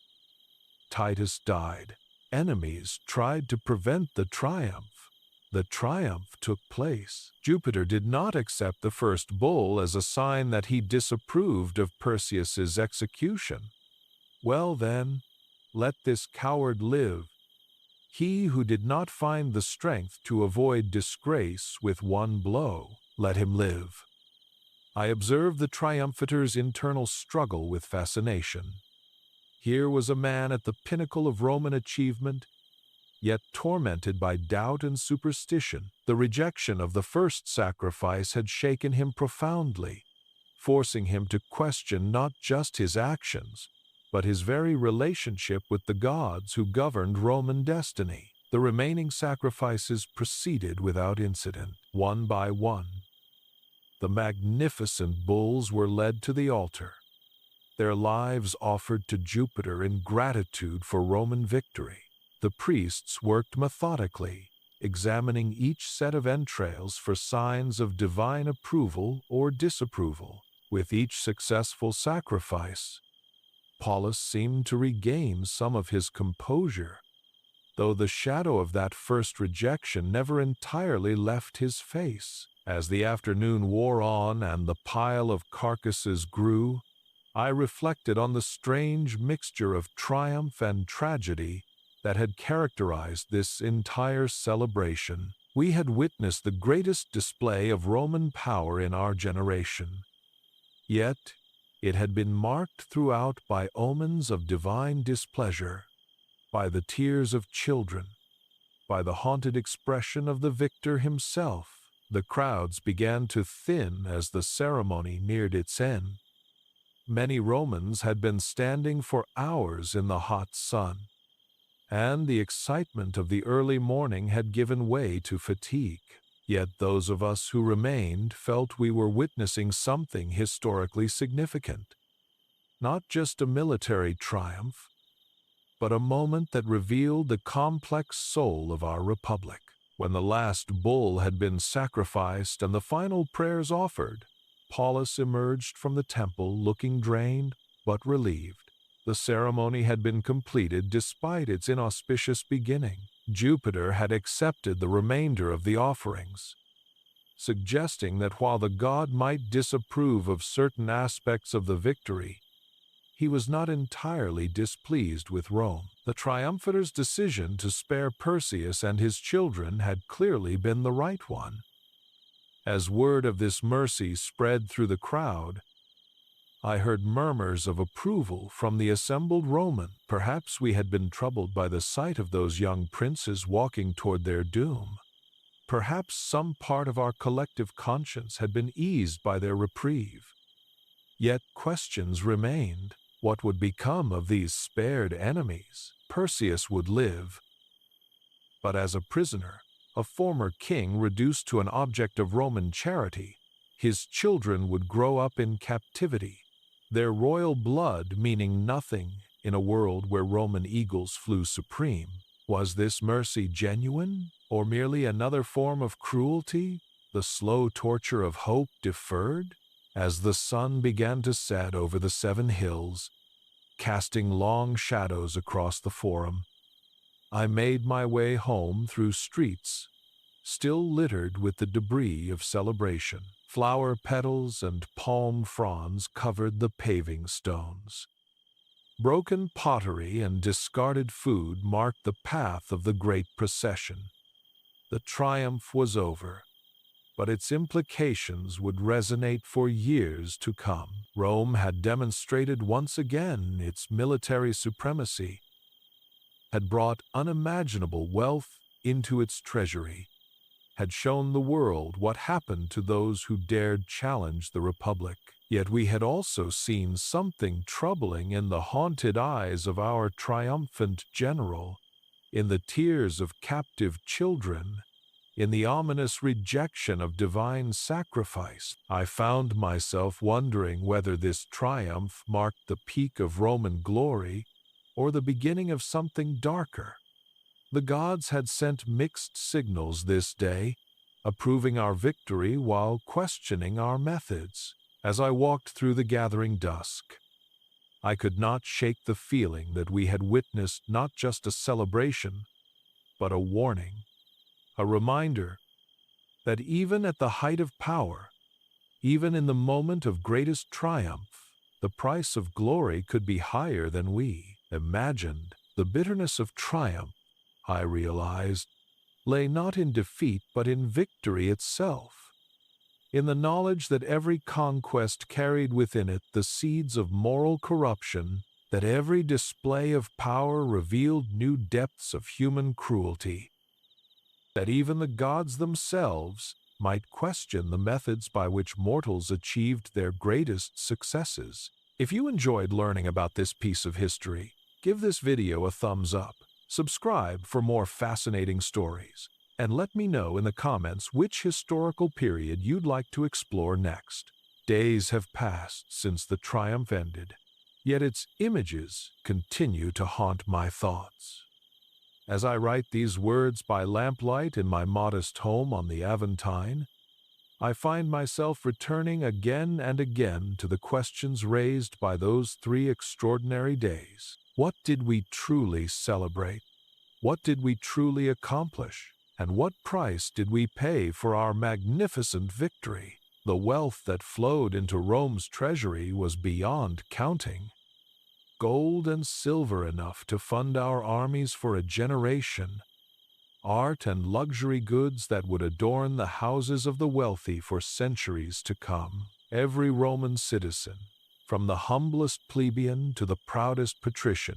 A: Titus died. Enemies tried to prevent the triumph. The triumph took place. Jupiter did not accept the first bull as a sign that he disapproved of Perseus's execution. Well then, let this coward live. He who did not find the strength to avoid disgrace with one blow, let him live. I observed the triumphator's internal struggle with fascination. Here was a man at the pinnacle of Roman achievement, yet tormented by doubt and superstition. The rejection of the first sacrifice had shaken him profoundly, forcing him to question not just his actions, but his very relationship with the gods who governed Roman destiny. The remaining sacrifices proceeded without incident, one by one. The magnificent bulls were led to the altar, their lives offered to Jupiter in gratitude for Roman victory. The priests worked methodically, examining each set of entrails for signs of divine approval or disapproval. With each successful sacrifice, Paullus seemed to regain some of his composure, though the shadow of that first rejection never entirely left his face. As the afternoon wore on and the pile of carcasses grew, I reflected on the strange mixture of triumph and tragedy that had characterized this entire celebration. We had witnessed the greatest display of Roman power in our generation. Yet, it had been marked throughout by omens of divine displeasure, by the tears of children, by the haunted expression of the victor himself. The crowds began to thin as the ceremony neared its end. Many Romans had been standing for hours in the hot sun, and the excitement of the early morning had given way to fatigue. Yet those of us who remained felt we were witnessing something historically significant. Not just a military triumph, but a moment that revealed the complex soul of our republic. When the last bull had been sacrificed and the final prayers offered, Paullus emerged from the temple looking drained but relieved. The ceremony had been completed despite its inauspicious beginning. Jupiter had accepted the remainder of the offerings, suggesting that while the god might disapprove of certain aspects of the victory, he was not entirely displeased with Rome. The triumphator's decision to spare Perseus and his children had clearly been the right one. As word of this mercy spread through the crowd, I heard murmurs of approval from the assembled Roman. Perhaps we had been troubled by the sight of those young princes walking toward their doom. Perhaps some part of our collective conscience had been eased by their reprieve. Yet questions remained. What would become of these spared enemies? Perseus would live, but as a prisoner, a former king reduced to an object of Roman charity. His children would grow up in captivity, their royal blood meaning nothing in a world where Roman eagles flew supreme. Was this mercy genuine, or merely another form of cruelty, the slow torture of hope deferred? As the sun began to set over the 7 hills, casting long shadows across the forum, I made my way home through streets still littered with the debris of celebration. Flower petals and palm fronds covered the paving stones. Broken pottery and discarded food marked the path of the great procession. The triumph was over, but its implications would resonate for years to come. Rome had demonstrated once again its military supremacy, had brought unimaginable wealth into its treasury, had shown the world what happened to those who dared challenge the Republic. Yet we had also seen something troubling in the haunted eyes of our triumphant general, in the tears of captive children, in the ominous rejection of divine sacrifice. I found myself wondering whether this triumph marked the peak of Roman glory or the beginning of something darker. The gods had sent mixed signals this day, approving our victory while questioning our methods. As I walked through the gathering dusk, I could not shake the feeling that we had witnessed not just a celebration, but a warning, a reminder that even at the height of power, even in the moment of greatest triumph, the price of glory could be higher than we imagined. The bitterness of triumph, I realized, lay not in defeat but in victory itself, in the knowledge that every conquest carried within it the seeds of moral corruption, that every display of power revealed new depths of human cruelty, that even the gods themselves might question the methods by which mortals achieved their greatest successes. If you enjoyed learning about this piece of history, give this video a thumbs up. Subscribe for more fascinating stories, and let me know in the comments which historical period you'd like to explore next. Days have passed since the triumph ended, yet its images continue to haunt my thoughts. As I write these words by lamplight in my modest home on the Aventine, I find myself returning again and again to the questions raised by those 3 extraordinary days. What did we truly celebrate? What did we truly accomplish? And what price did we pay for our magnificent victory? The wealth that flowed into Rome's treasury was beyond counting. Gold and silver enough to fund our armies for a generation. Art and luxury goods that would adorn the houses of the wealthy for centuries to come. Every Roman citizen, from the humblest plebeian to the proudest patrician,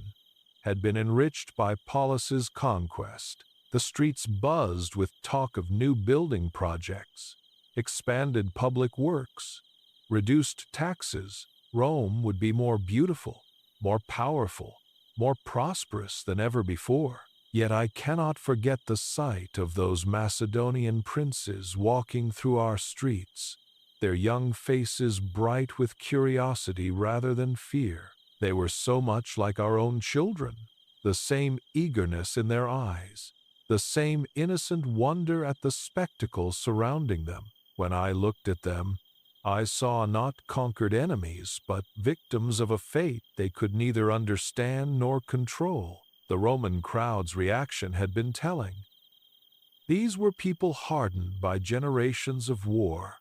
A: had been enriched by Paulus's conquest. The streets buzzed with talk of new building projects, expanded public works, reduced taxes. Rome would be more beautiful, more powerful, more prosperous than ever before. Yet I cannot forget the sight of those Macedonian princes walking through our streets, their young faces bright with curiosity rather than fear. They were so much like our own children, the same eagerness in their eyes, the same innocent wonder at the spectacle surrounding them. When I looked at them, I saw not conquered enemies, but victims of a fate they could neither understand nor control. The Roman crowd's reaction had been telling. These were people hardened by generations of war,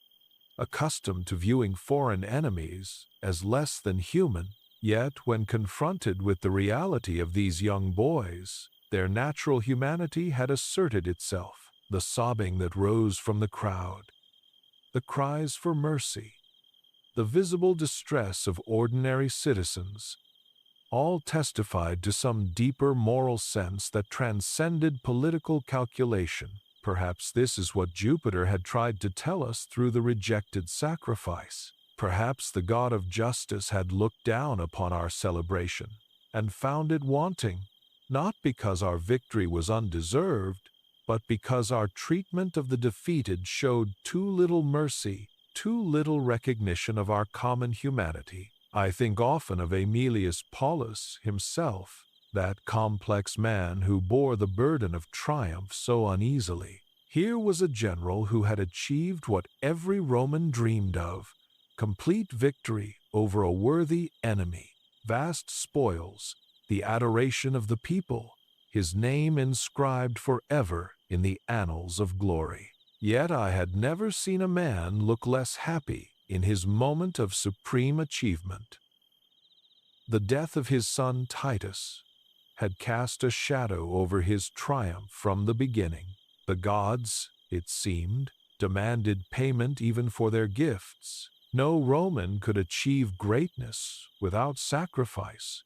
A: accustomed to viewing foreign enemies as less than human. Yet, when confronted with the reality of these young boys, their natural humanity had asserted itself. The sobbing that rose from the crowd, the cries for mercy, the visible distress of ordinary citizens, all testified to some deeper moral sense that transcended political calculation. Perhaps this is what Jupiter had tried to tell us through the rejected sacrifice. Perhaps the god of justice had looked down upon our celebration and found it wanting, not because our victory was undeserved, but because our treatment of the defeated showed too little mercy, too little recognition of our common humanity. I think often of Aemilius Paullus himself, that complex man who bore the burden of triumph so uneasily. Here was a general who had achieved what every Roman dreamed of: complete victory over a worthy enemy, vast spoils, the adoration of the people, his name inscribed forever in the annals of glory. Yet I had never seen a man look less happy in his moment of supreme achievement. The death of his son Titus had cast a shadow over his triumph from the beginning. The gods, it seemed, demanded payment even for their gifts. No Roman could achieve greatness without sacrifice,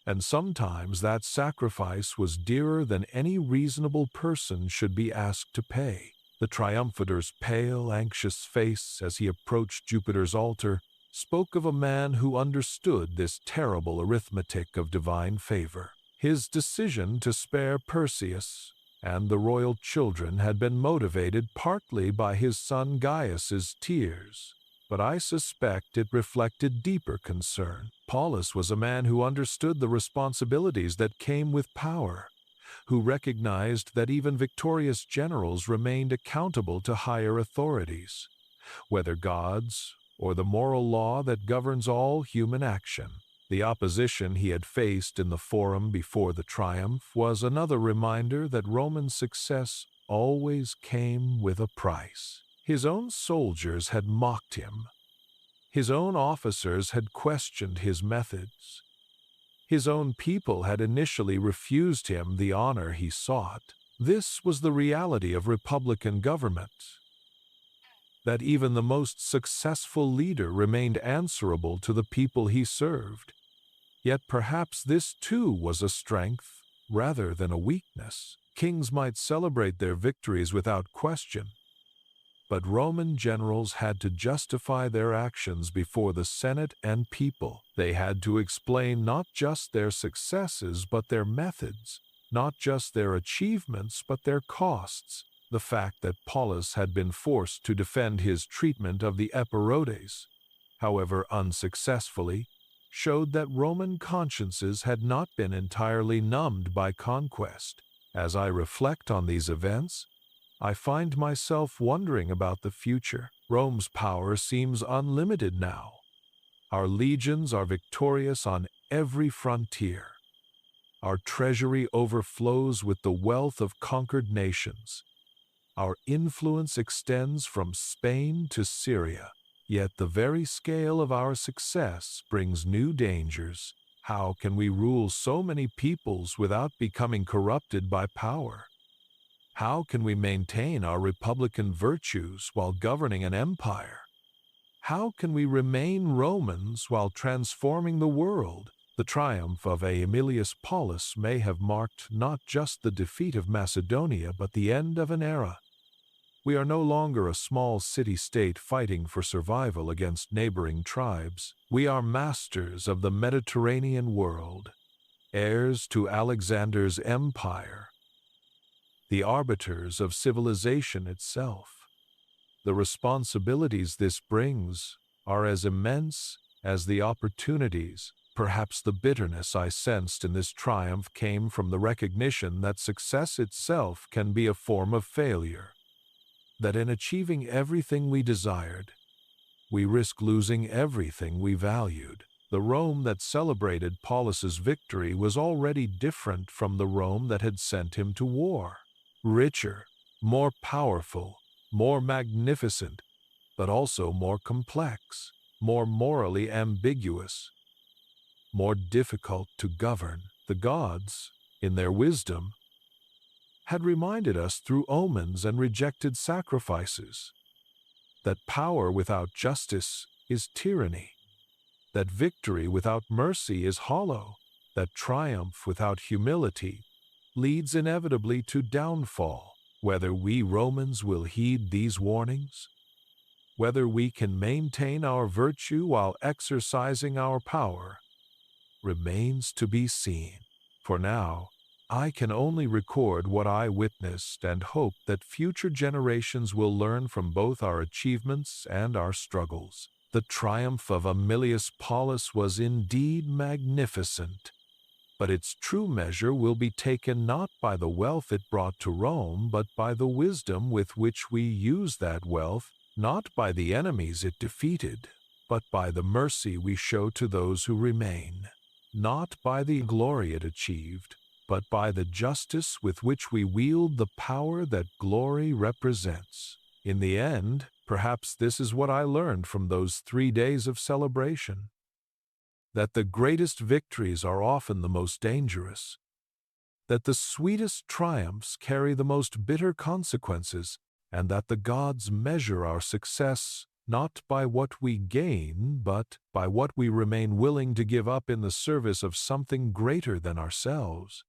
A: and sometimes that sacrifice was dearer than any reasonable person should be asked to pay. The triumphator's pale, anxious face as he approached Jupiter's altar spoke of a man who understood this terrible arithmetic of divine favor. His decision to spare Perseus and the royal children had been motivated partly by his son Gaius's tears, but I suspect it reflected deeper concern. Paullus was a man who understood the responsibilities that came with power, who recognized that even victorious generals remained accountable to higher authorities, whether gods or the moral law that governs all human action. The opposition he had faced in the forum before the triumph was another reminder that Roman success always came with a price. His own soldiers had mocked him. His own officers had questioned his methods. His own people had initially refused him the honor he sought. This was the reality of republican government, that even the most successful leader remained answerable to the people he served. Yet perhaps this too was a strength rather than a weakness. Kings might celebrate their victories without question, but Roman generals had to justify their actions before the Senate and people. They had to explain not just their successes but their methods, not just their achievements but their costs. The fact that Paullus had been forced to defend his treatment of the Epirotes, however unsuccessfully, showed that Roman consciences had not been entirely numbed by conquest. As I reflect on these events, I find myself wondering about the future. Rome's power seems unlimited now. Our legions are victorious on every frontier. Our treasury overflows with the wealth of conquered nations. Our influence extends from Spain to Syria. Yet the very scale of our success brings new dangers. How can we rule so many peoples without becoming corrupted by power? How can we maintain our republican virtues while governing an empire? How can we remain Romans while transforming the world? The triumph of Aemilius Paullus may have marked not just the defeat of Macedonia but the end of an era. We are no longer a small city-state fighting for survival against neighboring tribes. We are masters of the Mediterranean world, heirs to Alexander's empire, the arbiters of civilization itself. The responsibilities this brings are as immense as the opportunities. Perhaps the bitterness I sensed in this triumph came from the recognition that success itself can be a form of failure, that in achieving everything we desired, we risk losing everything we valued. The Rome that celebrated Paulus's victory was already different from the Rome that had sent him to war. Richer, more powerful, more magnificent, but also more complex, more morally ambiguous, more difficult to govern. The gods, in their wisdom, had reminded us through omens and rejected sacrifices that power without justice is tyranny, that victory without mercy is hollow, that triumph without humility leads inevitably to downfall. Whether we Romans will heed these warnings, whether we can maintain our virtue while exercising our power, remains to be seen. For now, I can only record what I witnessed and hope that future generations will learn from both our achievements and our struggles. The triumph of Aemilius Paullus was indeed magnificent, but its true measure will be taken not by the wealth it brought to Rome, but by the wisdom with which we use that wealth, not by the enemies it defeated, but by the mercy we show to those who remain, not by the glory it achieved, but by the justice with which we wield the power that glory represents. In the end, perhaps this is what I learned from those 3 days of celebration: that the greatest victories are often the most dangerous, that the sweetest triumphs carry the most bitter consequences, and that the gods measure our success not by what we gain, but by what we remain willing to give up in the service of something greater than ourselves.